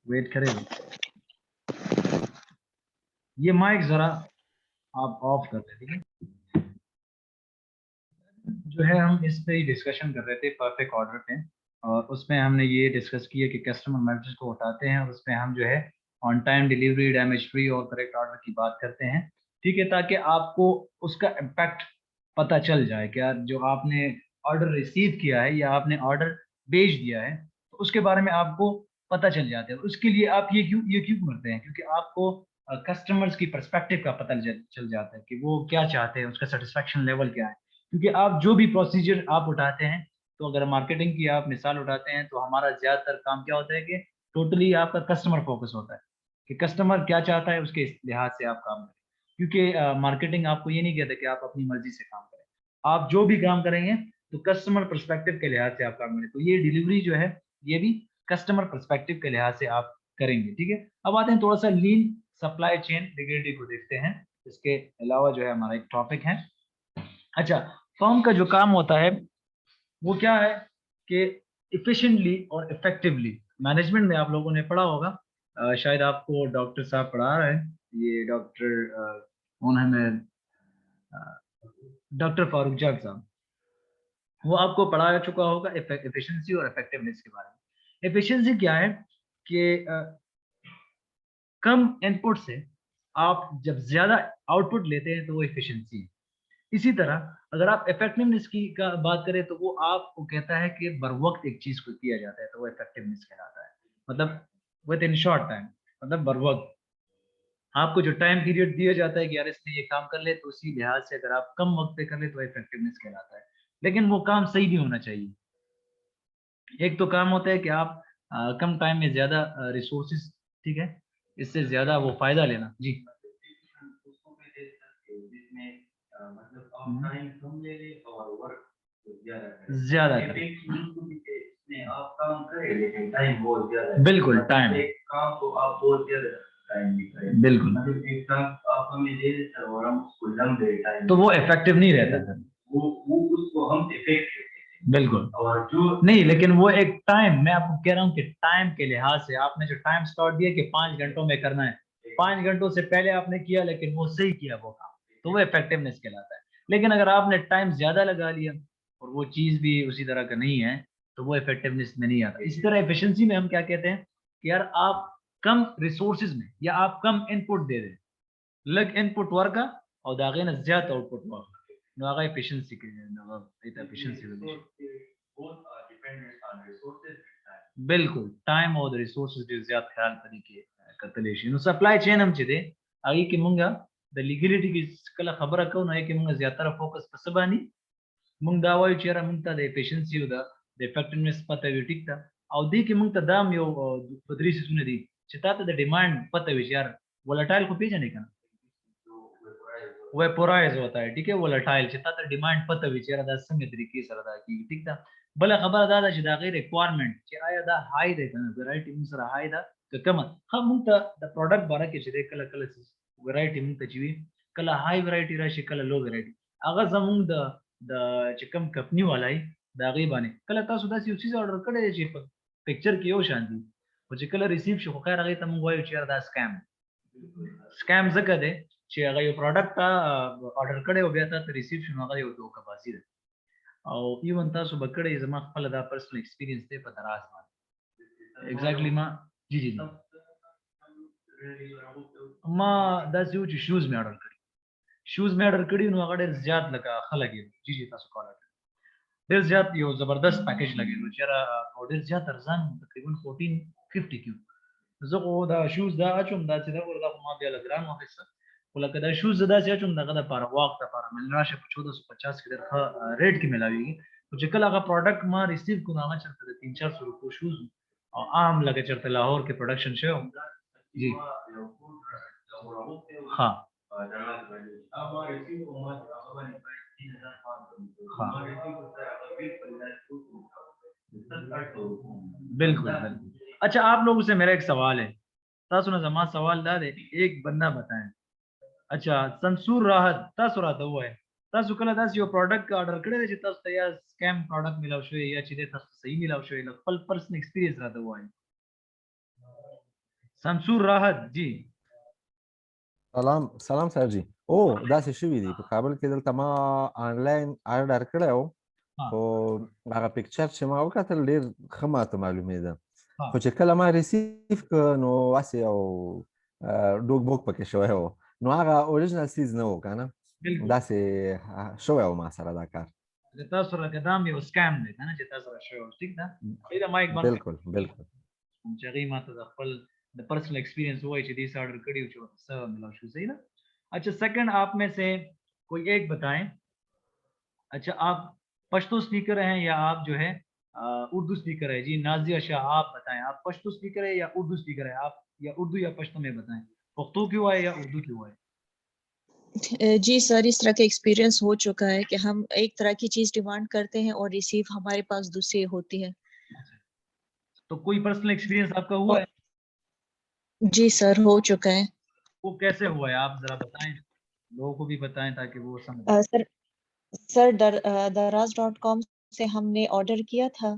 वेट करेगा। ये माइक जरा आप ऑफ कर दें, ठीक है। जो है हम इस पे ही डिस्कशन कर रहे थे परफेक्ट ऑर्डर पे, और उसमें हमने ये डिस्कस किया कि कस्टमर मैसेज को उठाते हैं और उसमें हम जो है on time delivery, damage free और करेक्ट ऑर्डर की बात करते हैं, ठीक है, ताकि आपको उसका इम्पैक्ट पता चल जाए कि यार जो आपने ऑर्डर रिसीव किया है या आपने ऑर्डर भेज दिया है तो उसके बारे में आपको पता चल जाता है। उसके लिए आप ये क्यों करते हैं, क्योंकि आपको कस्टमर्स की पर्सपेक्टिव का पता चल जाता है कि वो क्या चाहते हैं, उसका सेटिस्फेक्शन लेवल क्या है। क्योंकि आप जो भी प्रोसीजर आप उठाते हैं, तो अगर मार्केटिंग की आप मिसाल उठाते हैं तो हमारा ज्यादातर काम क्या होता है कि टोटली आपका कस्टमर फोकस होता है कि कस्टमर क्या चाहता है उसके लिहाज से आप काम करें। क्योंकि मार्केटिंग आपको ये नहीं कहता कि आप अपनी मर्जी से काम करें, आप जो भी काम करेंगे तो कस्टमर पर्सपेक्टिव के लिहाज से आप काम करें। तो ये डिलीवरी जो है ये भी कस्टमर पर्सपेक्टिव के लिहाज से आप करेंगे, ठीक है। अब आते हैं थोड़ा सा लीन सप्लाई चेन लिक्विडिटी को देखते हैं। इसके अलावा जो है हमारा एक टॉपिक है। अच्छा, फर्म का जो काम होता है वो क्या है कि इफिशिएंटली और इफेक्टिवली मैनेजमेंट में आप लोगों ने पढ़ा होगा, शायद आपको डॉक्टर साहब पढ़ा रहे हैं, ये डॉक्टर कौन है, मैं डॉक्टर फारूक जाग साहब, वो आपको पढ़ा चुका होगा एफिशिएंसी और इफेक्टिवनेस के बारे में। एफिशिएंसी क्या है कि कम इनपुट से आप जब ज्यादा आउटपुट लेते हैं तो वो एफिशिएंसी है। इसी तरह अगर आप इफेक्टिवनेस की का बात करें तो वो आपको कहता है कि बर वक्त एक चीज को किया जाता है तो वो इफेक्टिवनेस कहलाता है। मतलब विद इन शॉर्ट टाइम, मतलब बर वक्त आपको जो टाइम पीरियड दिया जाता है कि यार इसमें ये काम कर ले, तो उसी लिहाज से अगर आप कम वक्त पे कर ले तो इफेक्टिवनेस कहलाता है। लेकिन वो काम सही भी होना चाहिए। एक तो काम होता है कि आप कम टाइम में ज्यादा रिसोर्सेज, ठीक है, इससे ज्यादा वो फायदा लेना। जी, ज्यादा करें, आप काम करें लेकिन टाइम बहुत ज्यादा है। बिल्कुल टाइम, एक काम को आप बहुत ज्यादा टाइम में करें, बिल्कुल, मतलब एक काम आप हमें दे देते हैं और हम उसको लंबे टाइम, तो वो इफेक्टिव नहीं रहता सर। वो उसको हम इफेक्टिव, बिल्कुल, और जो नहीं, लेकिन वो एक टाइम, मैं आपको कह रहा हूँ कि टाइम के लिहाज से आपने जो टाइम स्लॉट दिया कि 5 घंटों में करना है, 5 घंटों से पहले आपने किया लेकिन वो सही किया वो काम, तो वो इफेक्टिवनेस कहलाता है। लेकिन अगर आपने टाइम ज्यादा लगा लिया और वो चीज भी उसी तरह का नहीं है तो वो इफेक्टिवनेस में नहीं आता। इसी तरह एफिशिएंसी में हम क्या कहते हैं कि यार आप कम रिसोर्सेज में या आप कम इनपुट दे दें, लग इनपुट वर्क और दागेना ज्यादा आउटपुट वर्क, नागा एफिशिएंसी के नागा एफिशिएंसी बिल्कुल टाइम और रिसोर्सेज जो ज्यादा ख्याल तरीके कतलेशी नो सप्लाई चेन हम चीदे आगे कि मुंगा द लीगलिटी की कला खबर को ना है कि मुंगा ज्यादा फोकस पसबानी मुंग da wayo chera mung ta da efficiency da effectiveness pata wi tikta aw di ki mung ta dam yo badrisi sune di chitata da demand pata wi यार volatile को पे जाने का वेपोराइज होता है, ठीक है, वोलेटाइल चिता डिमांड पता वी चेरा दा संग तरीके से रदा की ठीक था। भला खबर दादा چې دا غیر रिक्वायरमेंट چې آیا دا हाई ده کنه ویرایټي موږ سره हाई ده که کم هم موږ ته د پروډکټ باره کې چې کله کله ویرایټي موږ ته چوي کله हाई ویرایټي راشي کله لو ویرایټي هغه زموږ د چې کم کمپنی والای دا غي باندې کله تاسو داسې یو څه اورډر کړی چې پکچر کې یو شان دي او چې کله ریسیو شو خو خیر هغه ته موږ وایو چې دا سکام ځکه دی چې هغه یو پروډکټ ته اورډر کړی او بیا ته ریسیو شنو هغه یو دوکه ده او ایون تاسو بکړی زما خپل دا پرسنل ایکسپیرینس دی په دراز باندې ایگزیکټلی ما جی جی ما دا چې شوز مې اورډر کړی نو هغه ډېر زیات لکه خلک جی جی تاسو کول ډېر زیات یو زبردست پیکیج لګیدو چې را ډېر زیات ارزان تقریبا 1450 کیو زه خو دا شوز دا اچوم دا چې دا وردا ما بیا لګران وخیسته ولکه دا شوز دا چې اچوم دغه د پاره واقع لپاره مل راشه په 1450 کې درخه ریټ کې ملاويږي او چې کله هغه پروډکټ ما ریسیو کو هغه چرته 300-400 روپو شوز او عام لکه چرته لاهور کې پروډکشن شو جی ها बिल्कुल बिल्कुल। अच्छा, आप लोगों से मेरा एक सवाल है, तासु ना जमा सवाल दा दे एक बंदा बताएं। अच्छा, संसूर राहत तासु राहत हुआ है, तासु कला दास यो प्रोडक्ट का ऑर्डर करे जे तासु या स्कैम प्रोडक्ट मिलाव शो या चीजे तासु सही मिलाव शो ल पल पर्सन एक्सपीरियंस रहता हुआ है شمسور راحت جی. سلام سر جی. او داسې شوي دي په کابل کې دلته ما آنلاین آرډر کړی و خو هغه پکچر چې ما وکتل ډېر ښه ماته معلومېده خو چې کله ما ریسیف کړ نو هسې یو ډوک بوک پکې شوی و نو هغه اوریجنل سیز نه و که نه داسې شوی و ما سره دا کار تاسو سره قدم یو سکام دی کنه چې تاسو سره شوی ټیک ده دا مایک باندې بالکل بالکل چې هغه ماته د خپل د پرسنل ایکسپیرینس وای چې دې آرڈر کړی او چې څه ملاو شو صحیح ना. अच्छा सेकंड आप में से कोई एक बताएं. अच्छा आप पश्तो स्पीकर हैं या आप जो है उर्दू स्पीकर है. जी नाजिया शाह आप बताएं आप पश्तो स्पीकर है या उर्दू स्पीकर है आप या उर्दू या पश्तो में बताएं पख्तो क्यों है या उर्दू क्यों है. जी सर इस तरह का एक्सपीरियंस हो चुका है कि हम एक तरह की चीज डिमांड करते हैं और रिसीव हमारे पास दूसरी होती है. तो कोई पर्सनल एक्सपीरियंस आपका हुआ है. जी सर हो चुका है. वो कैसे हुआ है आप जरा बताएं लोगों को भी बताएं ताकि वो समझ. सर Daraz.com से हमने ऑर्डर किया था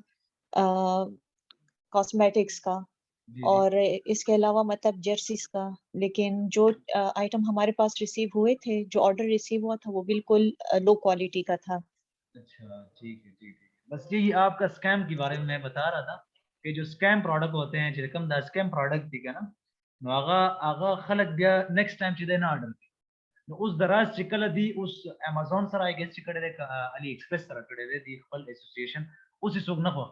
कॉस्मेटिक्स का और इसके अलावा मतलब जर्सीज का लेकिन जो आइटम हमारे पास रिसीव हुए थे जो ऑर्डर रिसीव हुआ था वो बिल्कुल लो क्वालिटी का था. अच्छा ठीक है. बस यही आपका स्कैम के बारे में मैं बता रहा था कि जो स्कैम प्रोडक्ट होते हैं जेरकम द स्कैम प्रोडक्ट थी ना नो आगा खलक दिया नेक्स्ट टाइम चीज़ें ना ऑर्डर नो उस दराज चिकल दी उस अमेज़न सर आई गेस चिकड़े दे अली एक्सप्रेस सर कड़े दे दी खल एसोसिएशन उस सुग न हो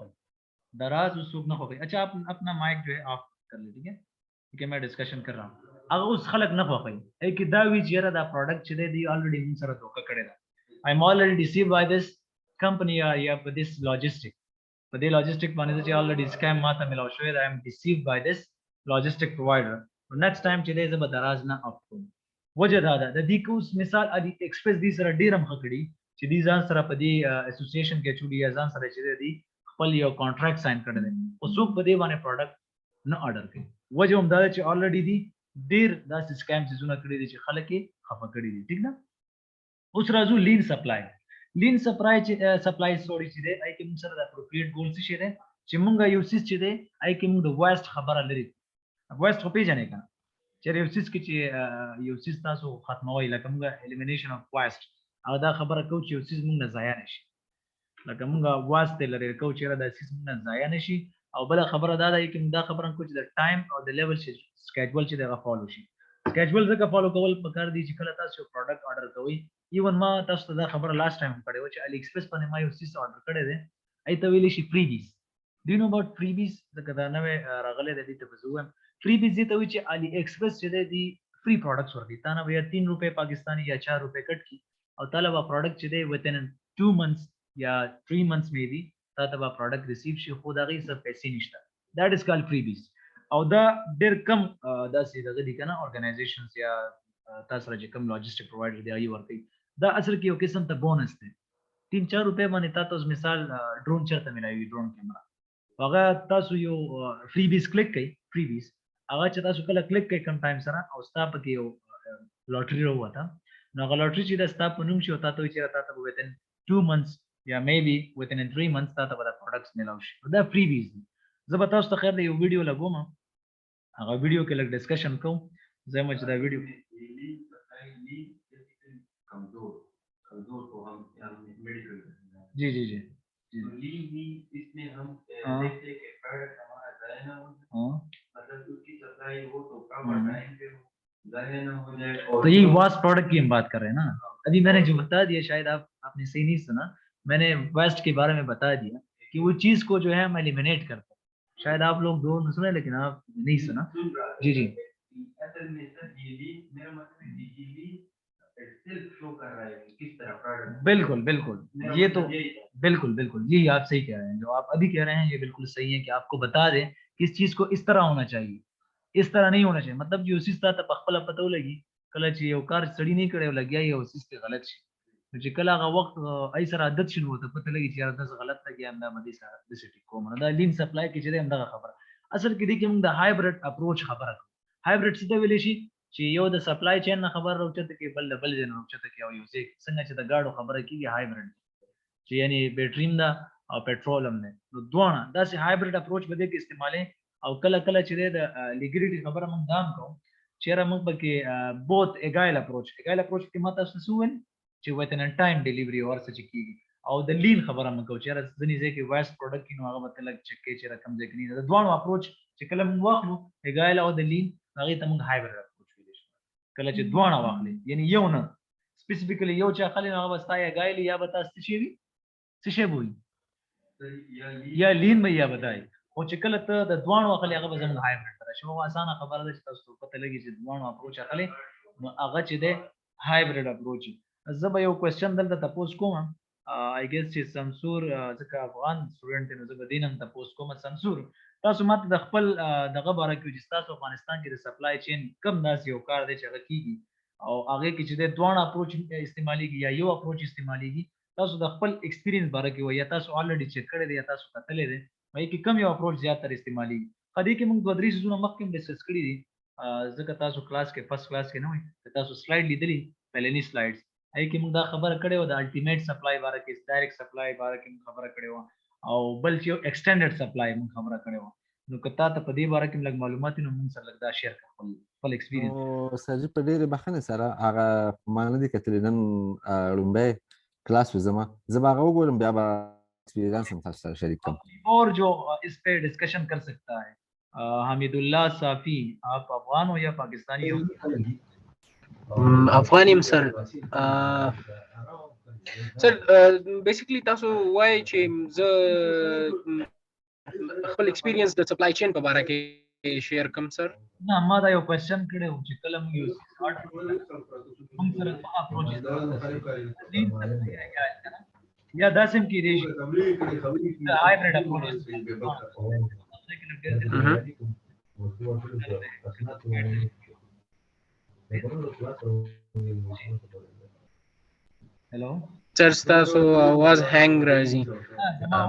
दराज उस सुग न हो गई. अच्छा आप अपना माइक जो है ऑफ कर ले ठीक है मैं डिस्कशन कर रहा हूँ. अगर उस खलक न हो गई एक दावी चेहरा दा प्रोडक्ट चीज़ें दी ऑलरेडी उन सर तो कड़े दा I am already deceived by this company या this logistic but the logistic one is already scam mata mila show I am deceived by this logistic provider next time chile is badaraz na आपको वजह दादा द दी को मिसाल अदी एक्सप्रेस दी सर डीरम खकड़ी چې दी ځان سره په دې اسوسییشن کې چولي ځان سره چې دی خپل یو کانټراکټ ساين کړی دی او څوک په دې باندې پروډکټ نه آرډر کوي وجه هم دا چې الریډي دی ډیر داسې سکام سيزونه کړی دي چې خلک یې خفه کړی دي ٹھیک نه. اوس راځو لین سپلای لین سپلای سوري چې دی آی کې موږ سره د اپروپریټ ګول څه شي دی چې موږ یو سیس چې دی آی کې موږ د وایست خبره لري وایست خو پیژنې کنه چې یو سیس کې چې یو سیس تاسو ختموي لکه موږ الیمینیشن اف وایست او دا خبره کو چې یو سیس موږ نه ضایع نشي لکه موږ وایست لري کو چې دا سیس موږ نه ضایع نشي او بل خبره دا ده چې موږ دا خبره کو چې د ټایم او د لیول چې سکیجول چې دا فالو شي سکیجول ځکه فالو کول پکار دي چې کله تاسو پروډکټ آرډر کوئ ایون ما تاسو ته دا خبره لاست ټایم کړې و چې علي ایکسپریس باندې ما یو سیس آرډر کړی دی ای ته ویلی شي فریبیز ډو یو نو اباوت فریبیز ځکه دا نوې راغلی د دې ته بزوم فریبیز دې ته وی چې علي ایکسپریس چې دی فری پروډکټس ورکړي تا نه یا 3 روپے پاکستانی یا 4 روپے کټ کی او طالبہ پروډکټ چې دی within 2 months یا 3 months می بي تا ته پروډکټ ریسیو شي خو دا غي څه پیسې نشته that is called freebies او دا ډېر کم داسې دغه دي کنه ارګنایزیشنز یا تاسو راځي کم لاجستیک پرووایډر دی ای ورته دا اصل کې یو قسم ته بونس دی 3-4 روپے باندې تاسو مثال ډرون چرته ملایوي ډرون کیمرا هغه تاسو یو فریبیز کلیک کړئ فریبیز هغه چې تاسو کله کلیک کړئ کم ټایم سره او ستا پکې یو لاټري وروته نو هغه لاټري چې دا ستا په نوم شي او تاسو چې تاسو within 2 months یا maybe within 3 months تاسو به دا پروډکټس ملاوي شي دا فریبیز دي. زه به تاسو ته خیر د یو ویډیو لګوم هغه ویډیو کې لږ ډسکشن کوم زه مچ دا ویډیو कमजोर को हम मेडिकल जी जी जी इसमें हम देखते हैं कि प्रोडक्ट हमारा ज़ाया ना हो मतलब उसकी सप्लाई हो तो प्रॉपर टाइम पे ज़ाया ना हो जाए तो यही वास्ट प्रोडक्ट की हम बात कर रहे हैं ना. अभी मैंने जो बता दिया शायद आपने सही नहीं सुना मैंने वेस्ट के बारे में बता दिया कि वो चीज़ को जो है हम एलिमिनेट करते हैं शायद आप लोग दो सुने लेकिन आप नहीं सुना जी जी असल में सर ये मेरा मतलब ये शो कर रहा है किस तरह प्रोडक्ट बिल्कुल बिल्कुल ये तो बिल्कुल बिल्कुल यही आप सही कह रहे हैं जो आप अभी कह रहे हैं ये बिल्कुल सही है कि आपको बता दें कि इस चीज को इस तरह होना चाहिए इस तरह नहीं होना चाहिए मतलब जो उसी तरह पखपला पता लगी कल चाहिए वो कार सड़ी नहीं करे लग गया ये उसी पे गलत है कला का वक्त ऐसा आदत शुरू होता पता लगी यार दस गलत लगी अंदा मदी सिटी को मन लीन सप्लाई की चीजें अंदा खबर असल की देखिए हाइब्रिड अप्रोच खबर हाइब्रिड सीधे विलेशी چې یو د سپلای چین نه خبر راوچته کې بل ځای نه راوچته کې او یو ځای څنګه چې د گاډو خبره کیږي هایبرید چې یعنی بیټریم دا او پټرول هم نه نو دوه داسې هایبرید اپروچ بده کې استعمالي او کله کله چې د لیګریټي خبره موږ دام کوو چیرې موږ پکې بوت اګایل اپروچ کې ماته څه ویل چې وته نن ټایم ډیلیوري اور څه کیږي او د لین خبره موږ کوو چیرې ځنې ځکه وایس پروډکټ کینو هغه مته لګ چک کې چې رقم ځکه نه د دوه اپروچ چې کله موږ واخلو اګایل او د لین هغه ته موږ هایبرډ اپروچ ویل شي کله چې دوه واخلې یعنی یو نه سپیسیفیکلی یو چې خلک هغه واستای اګایل یا به تاسو شي څه شی وي یا لین به یا بدای او چې کله ته د دوه واخلې هغه به زموږ هایبرډ تر شي او اسانه خبره ده چې تاسو پته لګي چې دوه اپروچ اخلي نو هغه چې ده هایبرډ اپروچ زه به یو کوېسچن دلته تاسو کوم آی ګیس چې سمسور ځکه افغان سټوډنټ نو زه به دینم تاسو کوم سمسور تاسو ماته د خپل دغه باره کې چې تاسو افغانستان کې د سپلای چین کم داس یو کار دی چې هغه کیږي او هغه کې چې د دوه اپروچ استعماليږي یا یو اپروچ استعماليږي تاسو د خپل ایکسپیرینس باره کې وایي تاسو الریډي چک کړی دی تاسو کتلې دی وایي کې کم یو اپروچ زیات تر استعماليږي خدای کې موږ دوه درې سيزونه مخکې ډیسکس کړی دي ځکه تاسو کلاس کې فرست کلاس کې نه وي تاسو سلاید لیدلی پهلنی سلایډز هغه کې موږ دا خبره کړې و د الټیمیټ سپلای باره کې ډایرکټ سپلای باره کې خبره کړې و او بل چې ایکسټینډډ سپلای موږ خبره کړې و نو کته ته په دې باره کې لږ معلومات نو موږ سره لږ دا شیر کړو خپل ایکسپیرینس او ساجي په ډېرې بخښنې سره هغه ما نه دي کتلې نن لومبی کلاس و زما زه به هغه وګورم بیا به एक्सपीरियंस हम साथ शेयर करें और जो इस पे डिस्कशन कर सकता है हामिदुल्लाह साफी आप अफगान हो या पाकिस्तानी हो افغان یم سر سر بیسیکلی تاسو وای چې زه خپل ایکسپیرینس د سپلای چین په اړه کې شیر کوم سر نه ما دا یو کوېسچن کړو چې کله موږ یو موږ سره اپروچ یا داسم کې دی هایبرډ اپروچ हेलो सर تاسو आवाज هنګ راځي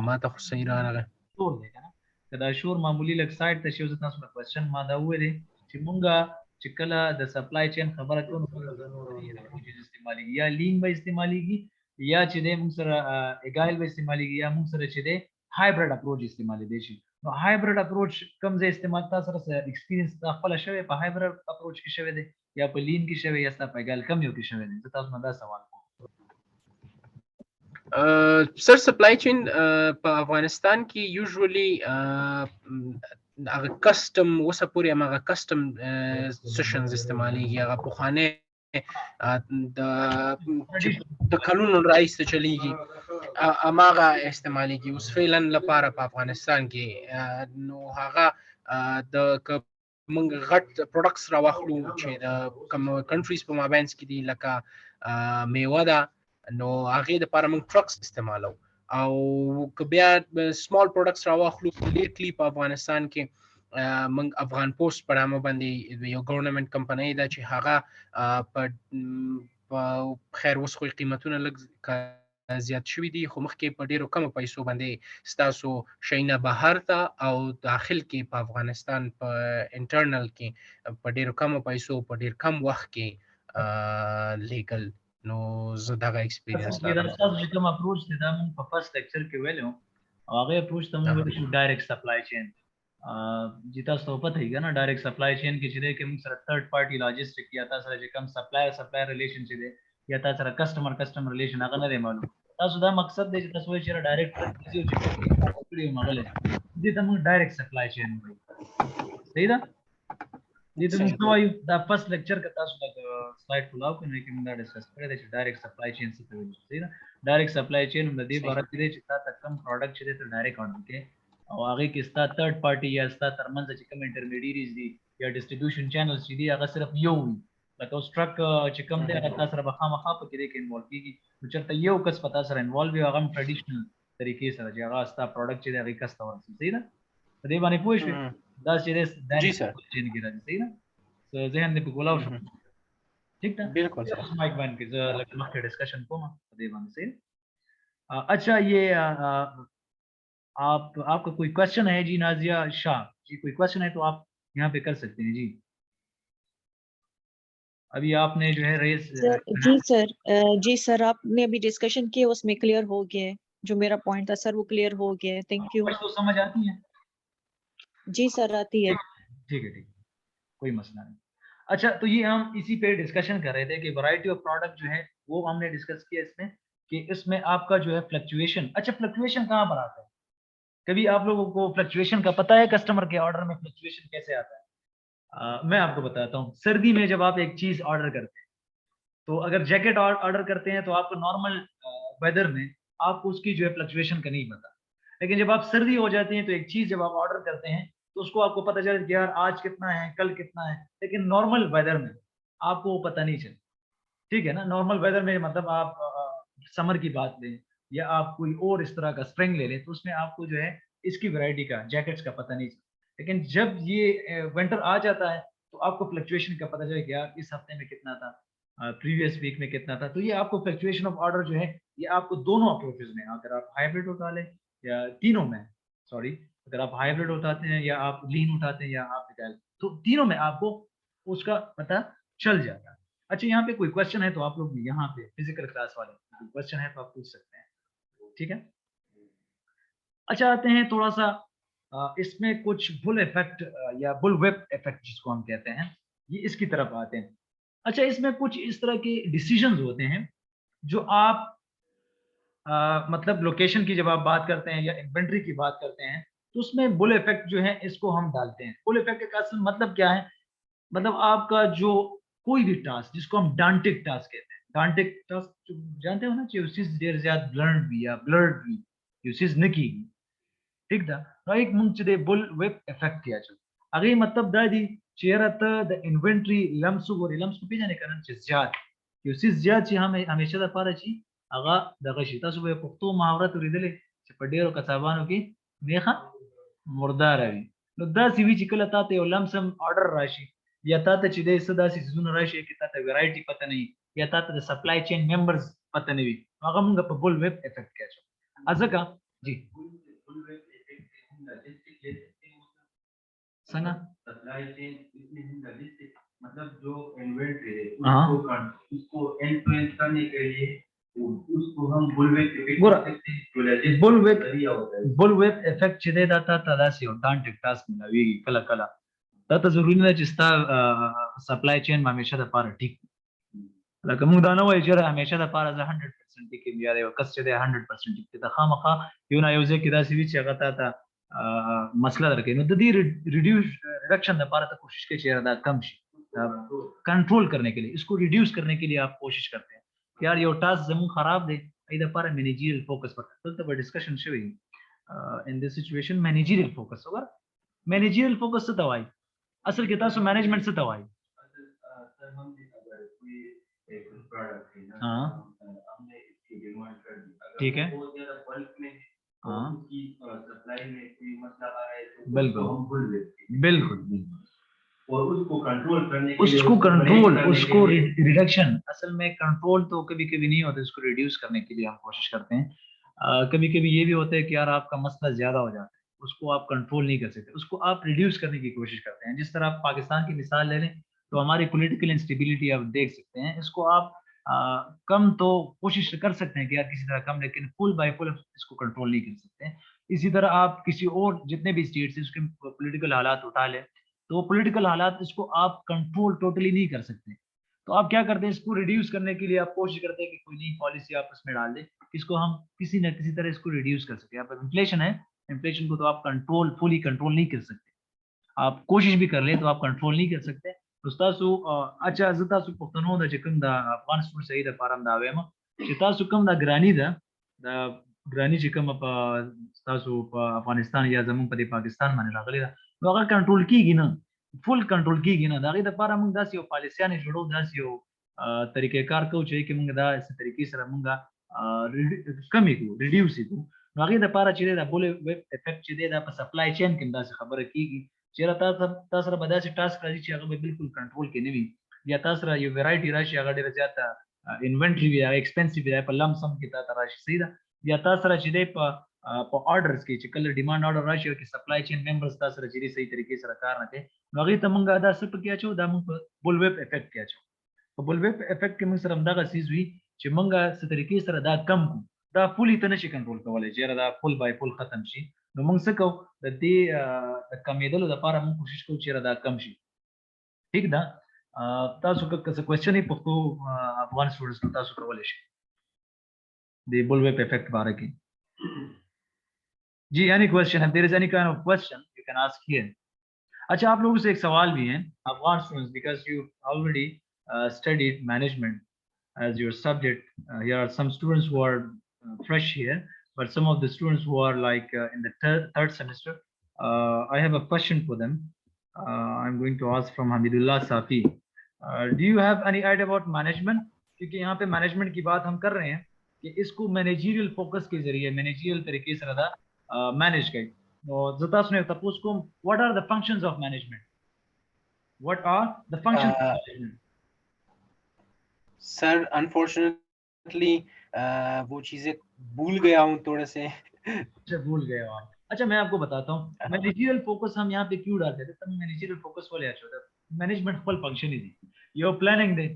ما ته خو صحیح راغله شور دی کنه دا شور معمولی لک سایت ته شو تاسو په کوېسچن ما دا وې چې مونږه چې کله د سپلای چین خبره کوو استعمالي یا لین به استعماليږي یا چې د موږ سره اګایل به استعماليږي یا موږ سره چې د هایبرډ اپروچ استعمالي دي شي نو هایبرډ اپروچ کوم ځای استعمال تاسو سره ایکسپیرینس خپل شوی په هایبرډ اپروچ کې شوی دی یا په لین کې شوی یا تاسو په اګایل کم یو کې شوی دی تاسو نه دا سوال کوم سر سپلای چین په افغانستان کې یوزولي هغه کسٹم وسه پورې هغه کسٹم سیشنز استعماليږي هغه په خانه د قانون رئیس ته چلیږي اماغه استعماليږي اوس فعلا لپاره په افغانستان کې نو هغه د موږ غټ پروډکټس راوخلو چې د کوم کنټریز په مابینس کې دي لکه میوه ده نو هغه د لپاره موږ ټرکس استعمالو او که بیا سمال پروډکټس راوخلو لیټلی په افغانستان کې موږ افغان پوسټ په نامه باندې یو ګورنمنت کمپنۍ ده چې هغه په خیر اوس خو قیمتونه لږ زیات شوي دي خو مخکې په ډیرو کمو پیسو باندې ستاسو شیونه بهر ته او داخل کې په افغانستان په انټرنل کې په ډیرو کمو پیسو په ډیر کم وخت کې لیګل نو زه دغه ایکسپیرینس لرم تاسو چې کوم اپروچ دی دا موږ په فرست لیکچر کې ویلو هغه اپروچ ته موږ ویل شو ډایرکټ سپلای چین چې تاسو ته پته هیګا نه ډایرکټ سپلای چین کې چې د کوم سره تھرد پارټي لاجستیک یا تاسو سره چې کوم سپلایر ریلیشن چې دی یا تاسو سره کسٹمر ریلیشن هغه نه دی معلوم تاسو دا مقصد دی چې تاسو چې ډایرکټ کړی او مغله دې ته موږ ډایرکټ سپلای چین وایو صحیح ده دې ته موږ وایو دا فرست لیکچر کې تاسو دا سلایډ فلاو کوئ کې موږ دا ډیسکس کړی دی چې ډایرکټ سپلای چین څه ته وایي صحیح ده ډایرکټ سپلای چین د دې باره کې چې تاسو کم پروډکټ چې ته ډایرکټ اورډر کې او هغه کې ستا تھرد پارټي یا ستا ترمنځ چې کوم انټرمیډیټریز دي یا ډسټریبیوشن چینلز چې دي هغه صرف یو وي لکه اوس ټرک چې کوم دی هغه تاسو سره به خامخا په کې انوالو کیږي نو چېرته یو کس پتا سره انوالو وي هغه ټریډیشنل طریقې سره چې هغه ستا پروډکټ چې هغه کس ته ورسي صحیح ده په دې باندې پوه شئ دا چې جی سر چین کې راځي صحیح ده ذهن دې په ګولاو شو ٹھیک ده بالکل سر مایک باندې کې زه لکه مخکې ډسکشن کوم په دې باندې صحیح اچھا یہ आपका कोई क्वेश्चन है जी नाजिया शाह जी कोई क्वेश्चन है तो आप यहाँ पे कर सकते हैं जी अभी आपने जो है रेस जी सर आपने अभी डिस्कशन किया उसमें क्लियर हो गया जो मेरा पॉइंट था सर वो क्लियर हो गया थैंक यू तो समझ आती है जी सर आती है। ठीक है, कोई मसला नहीं। अच्छा, तो ये हम इसी पे डिस्कशन कर रहे थे कि वैरायटी ऑफ प्रोडक्ट जो है वो हमने डिस्कस किया इसमें, कि इसमें आपका जो है फ्लक्चुएशन, अच्छा फ्लक्चुएशन कहाँ पर आता है? कभी आप लोगों को फ्लक्चुएशन का पता है? कस्टमर के ऑर्डर में फ्लक्चुएशन कैसे आता है? मैं आपको बताता हूँ। सर्दी में जब आप एक चीज ऑर्डर करते हैं, तो अगर जैकेट ऑर्डर करते हैं तो आपको नॉर्मल वेदर में आपको उसकी जो है फ्लक्चुएशन का नहीं पता। लेकिन जब आप सर्दी हो जाती है तो एक चीज जब आप ऑर्डर करते हैं तो उसको आपको पता चले कि यार आज कितना है, कल कितना है, लेकिन नॉर्मल वेदर में आपको वो पता नहीं चले। ठीक है ना? नॉर्मल वेदर में मतलब आप समर की बात लें या आप कोई और इस तरह का स्प्रिंग ले लें, तो उसमें आपको जो है इसकी वैरायटी का, जैकेट्स का पता नहीं चलता। लेकिन जब ये विंटर आ जाता है तो आपको फ्लक्चुएशन का पता चले कि यार इस हफ्ते में कितना था, प्रीवियस वीक में कितना था। तो ये आपको फ्लक्चुएशन ऑफ ऑर्डर जो है ये आपको दोनों अप्रोचेस में, अगर आप हाइब्रिड उठा लें या तीनों में, सॉरी, अगर आप हाइब्रिड उठाते हैं या आप लीन उठाते हैं या आप निकाल, तो तीनों में आपको उसका पता चल जाता है। अच्छा, यहाँ पे कोई क्वेश्चन है तो आप लोग यहाँ पे फिजिकल क्लास वाले कोई क्वेश्चन है तो आप पूछ सकते हैं, ठीक है? अच्छा, आते हैं थोड़ा सा इसमें कुछ बुल इफेक्ट या बुल वेब इफेक्ट जिसको हम कहते हैं, ये इसकी तरफ आते हैं। अच्छा, इसमें कुछ इस तरह के डिसीजंस होते हैं जो आप मतलब लोकेशन की जब आप बात करते हैं या इन्वेंट्री की बात करते हैं, तो उसमें बुल इफेक्ट जो है इसको हम डालते हैं। बुल इफेक्ट का असल मतलब क्या है? मतलब आपका जो कोई भी टास्क जिसको हम डांटिक टास्क कहते हैं, डांटिक टास्क जानते हो ना, चीज देर ज्यादा ब्लर्ड भी या ब्लर्ड भी यूसिस नकी, ठीक था? राइट, मुंचदे बुल वेब इफेक्ट किया जो अगे मतलब दादी चेरत द इन्वेंट्री लम्स और लम्स को भी जाने कारण ज्यादा यूसिस ज्यादा ची हम हमेशा द पारा ची अगा द गशिता सुबह पुख्तो मुहावरत रिदले चपडेरो कसाबानो की मेखा मुर्दार रवि नो दा सीवी चिकल ताते लम्सम ऑर्डर राशि या ताते चिदे सदा सी जुन राशि की ताते वैरायटी पता नहीं या ताते सप्लाई चेन मेंबर्स पता नहीं अगा मुंगा बुल वेब इफेक्ट किया जो अजका जी संगा सप्लाई चेन इसमें हम लॉजिस्टिक मतलब जो इन्वेंटरी है उसको एंड टू एंड करने के लिए उसको हम बुलवेप इफेक्ट चिदे दाता तदासी और डांट टास्क मिलावी कला कला दाता जरूरी नहीं जिसता सप्लाई चेन में हमेशा द पार ठीक लगा मुदाना वो इजरा हमेशा द पार 100% की बिया दे कस चिदे 100% ठीक ता खामखा यूना यूजे किदा सी विच गता था मसला रखे नो दी रिडक्शन द पार ता कोशिश के चेहरा दा कम शी कंट्रोल करने के लिए, इसको रिड्यूस करने के लिए आप कोशिश करते हैं यार यो टास्क जमू खराब दे इधर पर मैनेजरियल फोकस पर तो डिस्कशन शुरू in this situation managerial focus होगा। मैनेजरियल फोकस से दवाई असल के तासो मैनेजमेंट से दवाई सर हम अगर कोई एक प्रोडक्ट है ना, हाँ हमने इसकी डिमांड कर दी, ठीक है, बहुत ज्यादा बल्क में, हाँ उसकी सप्लाई में कोई मसला आ रहा है तो बिल्कुल हम भूल लेते हैं, बिल्कुल और उसको कंट्रोल करने के लिए उसको रिडक्शन, असल में कंट्रोल तो कभी कभी नहीं होता, इसको रिड्यूस करने के लिए हम कोशिश करते हैं। कभी कभी ये भी होता है कि यार आपका मसला ज्यादा हो जाता है, उसको आप कंट्रोल नहीं कर सकते, उसको आप रिड्यूस करने की कोशिश करते हैं। जिस तरह आप पाकिस्तान की मिसाल ले लें तो हमारी पॉलिटिकल इंस्टेबिलिटी आप देख सकते हैं, इसको आप कम तो कोशिश कर सकते हैं कि यार किसी तरह कम, लेकिन फुल बाय फुल इसको कंट्रोल नहीं कर सकते। इसी तरह आप किसी और जितने भी स्टेट से उसके पॉलिटिकल हालात उठा लें तो पॉलिटिकल हालात इसको आप कंट्रोल टोटली नहीं कर सकते, तो आप क्या करते हैं, इसको रिड्यूस करने के लिए आप कोशिश करते हैं कि कोई नई पॉलिसी आप उसमें डाल दें इसको हम किसी न किसी तरह इसको रिड्यूस कर सके। आप इन्फ्लेशन है, इन्फ्लेशन को तो आप कंट्रोल फुली कंट्रोल नहीं कर सकते, आप कोशिश भी कर ले तो आप कंट्रोल नहीं कर सकते। तासु अच्छा तासु पुख्तनो द चिकन द अफगान स्टूडेंट सही द पारम दा वेमा तासु कम द ग्रानी चिकम अप तासु अफगानिस्तान या जम्मू पदे पाकिस्तान माने रागले नो अगर कंट्रोल कीगी ना, फुल कंट्रोल कीगी ना दागे द पारा मंग दासियो पॉलिसियां ने जोड़ो दासियो तरीकेकार को चाहिए कि मंग दा इस तरीके से मंगा कमी को रिड्यूस को दागे द पारा चिरे दा बोले वेब इफेक्ट चिरे दा सप्लाई चेन किंदा से खबर कीगी चेरा तासरा बदा से टास्क राजी ची अगर बिल्कुल कंट्रोल के नहीं या तासरा ये वैरायटी राशि अगर डेरा जाता इन्वेंटरी भी एक्सपेंसिव भी पर लम सम की ताता राशि सीधा या तासरा चिदे पर ऑर्डर्स की चिकल डिमांड ऑर्डर राशि की सप्लाई चेन मेंबर्स तासरा चिदे सही तरीके से कार नते वगी तमंगा दा सिप किया छो दा मंग बुलवेप इफेक्ट किया छो तो बुलवेप इफेक्ट के मंग सरमदा का सीज हुई चिमंगा से तरीके से दा कम को दा फुली तनशी कंट्रोल कवले जेरा दा फुल बाय फुल खत्म शी نو موږ څه کوو د دې د کمیدلو لپاره موږ کوشش کوو چې دا کم شي ٹھیک ده تاسو که څه کوېسچن یې پښتو افغان سټوډنټس تاسو کولای شئ د بول ویب افیکټ باره کې जी any question if there is any kind of question you can ask here अच्छा आप लोगों से एक सवाल भी है Afghan students because you already studied management as your subject here are some students who are fresh here but some of the students who are like in the third semester I have a question for them I'm going to ask from Hamidullah Safi do you have any idea about management क्योंकि यहाँ पे management की बात हम कर रहे हैं कि इसको managerial focus के जरिए managerial तरीके से रहा manage करें what are the functions of management what are the functions of management sir unfortunately वो चीजें भूल गया हूँ थोड़े से अच्छा भूल गए आप अच्छा मैं आपको बताता हूँ मैनेजरियल फोकस हम यहाँ पे क्यों डालते थे तब मैनेजरियल फोकस वाले अच्छा होता है मैनेजमेंट फुल फंक्शन ही थी you're planning the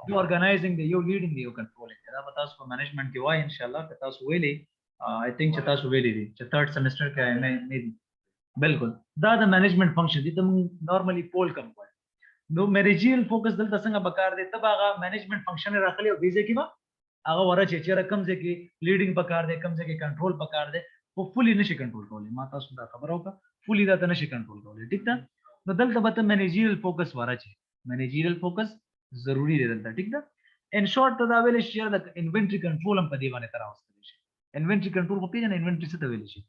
you're organizing the you're leading the you're controlling da bata usko management ki why inshallah bata usko weli I think chata usko weli di third semester ka hai maybe बिल्कुल दा the management function दि तुम नॉर्मली पोल कम कोई no managerial focus दल तसंग बकार दे तब आगा management function रखले बीजे की मा आगा वरा चेचरा कम से की लीडिंग पकार दे कम से की कंट्रोल पकार दे वो फुली नशी कंट्रोल कोले माता सुदा खबर होगा फुली दा नशी कंट्रोल कोले ठीक था तो दल तब मैनेजरियल फोकस वारा छे मैनेजरियल फोकस जरूरी दे दलता ठीक था इन शॉर्ट तो दावेले शेयर द इन्वेंटरी कंट्रोल हम पदीवाने तरह होस्ते इन्वेंटरी कंट्रोल को पे इन्वेंटरी से तवेले छे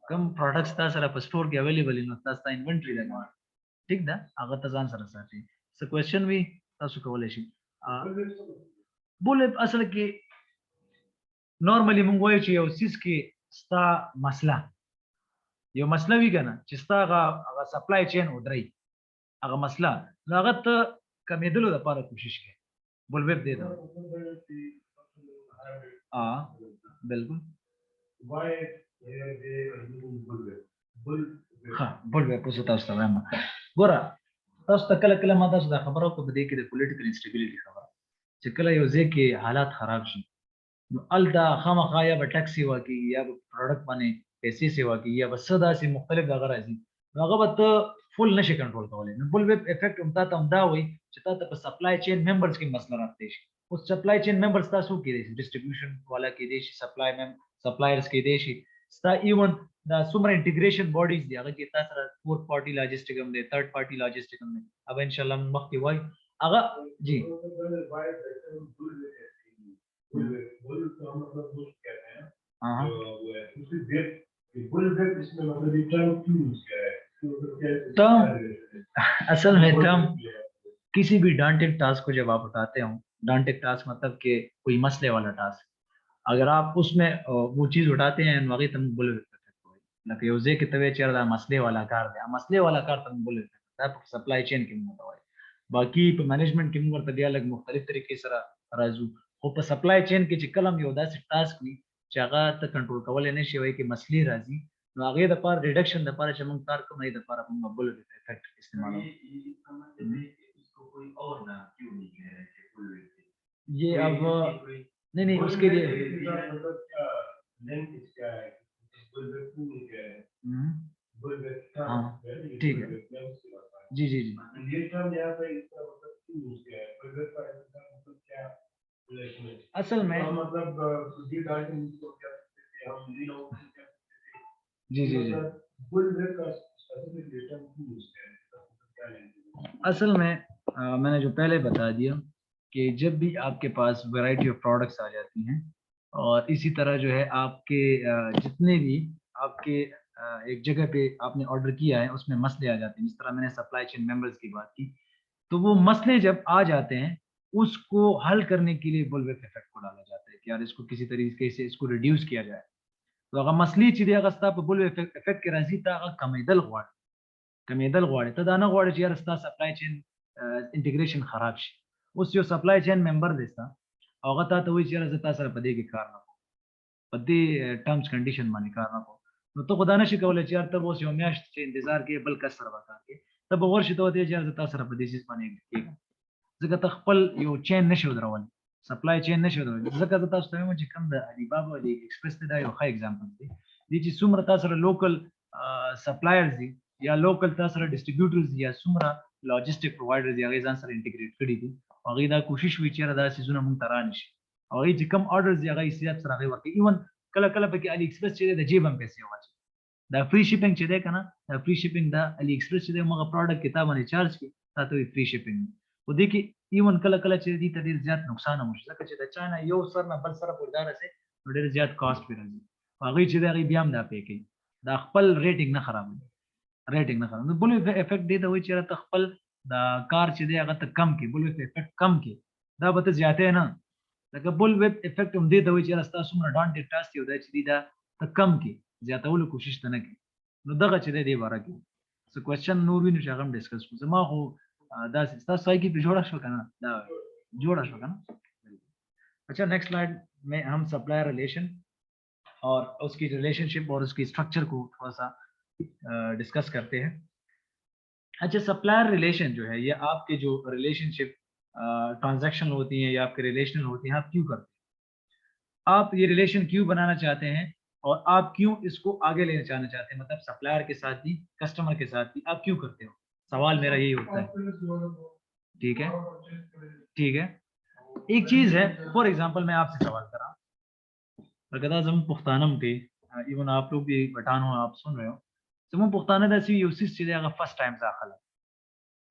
कम प्रोडक्ट्स ता सर आप स्टोर के अवेलेबल इन ता इन्वेंटरी लगा ठीक दा अगर तजान सर साथी सो क्वेश्चन भी तासु कोले शि बोले असल के नॉर्मली मंगोय छि यो सिस के स्टा मसला यो मसला भी कना चिस्ता गा सप्लाई चेन उधरई अगर मसला लागत कमेदलो द पारा कोशिश के बोल वेब दे दो हां बिल्कुल ها بول به پوسو تاسو ته وایم ګوره تاسو ته کله کله ما تاسو ته خبرو کو بده کې د پولیټیکل انسټیبিলিټي خبره چې کله یو ځکه حالات خراب شي نو الدا خامخا یا به ټیکسي واکي یا به پروډکټ باندې پیسې سی واکي یا به صدا سي مختلف دغه راځي هغه به ته فول نشي کنټرول کولای نو بول ویب افیکټ هم تاسو هم دا وي چې تاسو په سپلای چین ممبرز کې مسله راځي اوس سپلای چین ممبرز تاسو کې دي ډسټریبیوشن والا کې دي سپلای سپلایرز کې دي ستا ایون دا سمره انټیګریشن باډیز دی هغه کې تاسو سره فورث پارټي لاجستیک هم دی ثرد پارټي لاجستیک هم دی अब इंशाल्लाह मख्ती वही अगर जी टर्म असल में टर्म किसी भी डांटिंग टास्क को जब आप उठाते हो डांटिंग टास्क मतलब कि कोई मसले वाला टास्क अगर आप उसमें वो चीज उठाते हैं वाकई तुम बोल लगे यूजे के तवे चेहरा दा मसले वाला कार दे मसले वाला कार तुम बोल सप्लाई चेन के मुद्दा है बाकी पे मैनेजमेंट के मुद्दा दिया अलग मुख्तलिफ तरीके से राजू वो पे सप्लाई चेन के चिकलम यो दा से टास्क नी चागा त कंट्रोल कवले ने शिवाय के मसले राजी नो आगे द पार रिडक्शन द पार चमक तार को नहीं द पार अपन बोल इफेक्ट इस्तेमाल इसको कोई और ना क्यों नहीं कह रहे थे ये अब नहीं उसके लिए हाँ ठीक है जी जी जी असल में जी जी जी असल में मैंने जो पहले बता दिया कि जब भी आपके पास वैरायटी ऑफ प्रोडक्ट्स आ जाती हैं और इसी तरह जो है आपके जितने भी आपके एक जगह पे आपने ऑर्डर किया है उसमें मसले आ जाते हैं जिस तरह मैंने सप्लाई चेन मेंबर्स की बात की तो वो मसले जब आ जाते हैं उसको हल करने के लिए बुलवेप इफेक्ट को डाला जाता है कि यार इसको किसी तरीके से इसको रिड्यूस किया जाए तो अगर मसली चीज़ अगर स्ता पे बुलवेप इफेक्ट के राजी था अगर कमेदल गवाड़ तो दाना गवाड़ यार स्ता सप्लाई चेन इंटीग्रेशन खराब शी उस जो सप्लाई चेन मेंबर देता अगर ता तो वही यार जता सर पदे के कारण पदे टर्म्स कंडीशन माने कारण को तो खुदा नशी कवले यार तब उस योम्याश से इंतजार के बल कसर बता के तब और शितो होते यार जता सर पदे चीज माने के जगह तखपल यो चेन नशो दरवन सप्लाई चेन नशो दरवन जगह जता उस समय मुझे कम द अलीबाबा दी एक्सप्रेस दा यो हाई एग्जांपल दी دي چې څومره تاسو سره لوکل سپلایرز دي یا لوکل تاسو سره ډیسټریبیوټرز دي یا څومره لاجستیک پرووایډرز دي هغه ځان سره انټیګریټ کړي دي هغه دا کوشش وی چې دا سيزونه مونږ تران شي او هغه چې کم آرډرز دي هغه حساب سره هغه ورکړي ایون کله کله پکې علي ایکسپریس چې د جیب هم پیسې واچي دا فری شیپینګ چې ده کنه دا فری شیپینګ دا علي ایکسپریس چې موږ پروډکټ کتاب باندې چارج کی تاسو فری شیپینګ و دې کې ایون کله کله چې دې ته ډیر زیات نقصان هم شي ځکه چې د چانه یو سر نه بل سره پوردار سي ډیر زیات کاست پیږي هغه چې دا بیا هم دا پې کوي دا خپل ریټینګ نه خرابوي ریټینګ نه خرابوي بل افیکټ دی دا وایي چې ته خپل دا کار چې دی هغه ته کم کې بل افیکټ کم کې دا به ته زیاتې نه لکه بل ویب افیکټ هم دی دا وایي چې تاسو څومره ډانټډ ټاسک یو دا چې دی دا ته کم کې زیاتولو کوشش ته نه کوي نو دغه چې دی باره کې څه کوېسچن نور وینو چې هغه هم ډسکس کوو زما خو دا تاسو سایه کې جوړه شو کنه دا جوړه شو کنه अच्छा नेक्स्ट स्लाइड में हम सप्लायर रिलेशन और उसकी रिलेशनशिप और उसकी स्ट्रक्चर को थोड़ा सा डिस्कस करते हैं अच्छा सप्लायर रिलेशन जो है ये आपके जो रिलेशनशिप ट्रांजैक्शन होती हैं या आपके रिलेशनल होती हैं आप क्यों करते हैं आप ये रिलेशन क्यों बनाना चाहते हैं और आप क्यों इसको आगे लेना चाहना चाहते हैं मतलब सप्लायर के साथ भी कस्टमर के साथ भी आप क्यों करते हो सवाल मेरा यही होता है ठीक है एक चीज है फॉर एग्जांपल मैं आपसे सवाल कर रहा हूँ अगर हम पुख्तानम के इवन आप लोग भी बटान हो आप सुन रहे हो तो हम पुख्ताना दा सी यूसिस चीज़ अगर फर्स्ट टाइम दाखिल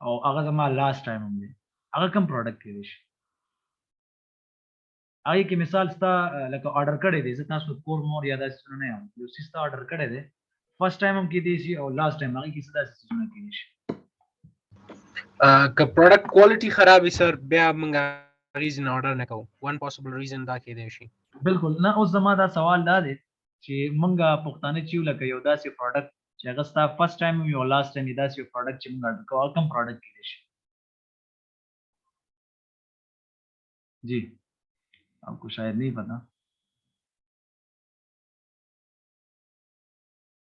और अगर हम लास्ट टाइम होंगे अगर कम प्रोडक्ट के विश आगे की मिसाल स्ता लगा ऑर्डर करे दे जितना सो कोर मोर या दा सुनने हम यूसिस ता ऑर्डर करे दे फर्स्ट टाइम हम की दी सी और लास्ट टाइम आगे की सदा सुनने की विश का प्रोडक्ट क्वालिटी खराब है सर बया मंगा रीजन ऑर्डर न को वन पॉसिबल रीजन दा के दे शي बिल्कुल ना उस जमाना दा सवाल दा दे چې منګه پښتانه چیو لکه یو داسې پروډکټ چې هغه ستا فرست ټایم یو لاست ټایم داسې یو پروډکټ چې موږ اډر کوو کم پروډکټ کې شي जी आपको शायद नहीं पता